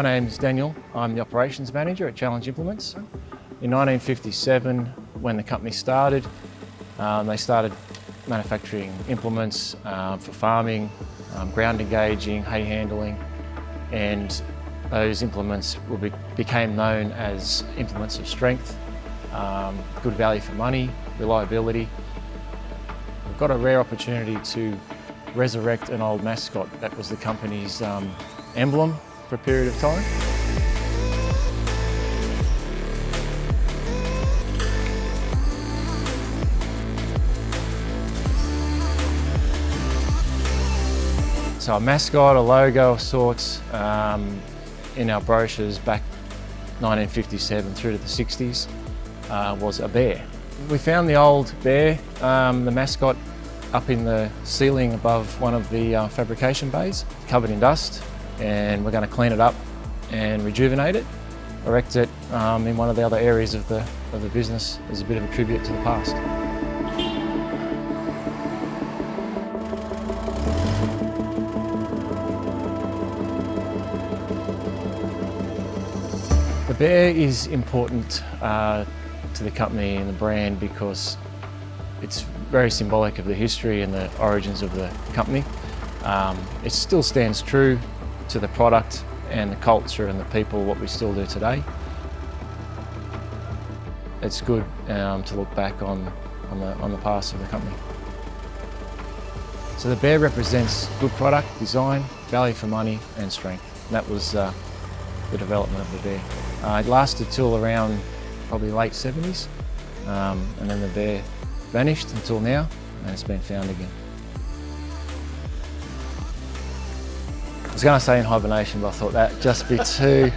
My name's Daniel. I'm the operations manager at Challenge Implements. In 1957, when the company started, they started manufacturing implements for farming, ground engaging, hay handling, and those implements became known as implements of strength, good value for money, reliability. We've got a rare opportunity to resurrect an old mascot that was the company's emblem for a period of time. So a mascot, a logo of sorts, in our brochures back 1957 through to the 60s was a bear. We found the old bear, the mascot, up in the ceiling above one of the fabrication bays, covered in dust, and we're going to clean it up and rejuvenate it, erect it in one of the other areas of the business as a bit of a tribute to the past. The bear is important to the company and the brand because it's very symbolic of the history and the origins of the company. It still stands true to the product and the culture and the people, what we still do today. It's good to look back on the past of the company. So the bear represents good product, design, value for money and strength. And that was the development of the bear. It lasted till around probably late 70s, and then the bear vanished until now, and it's been found again. I was going to say in hibernation, but I thought that'd just be too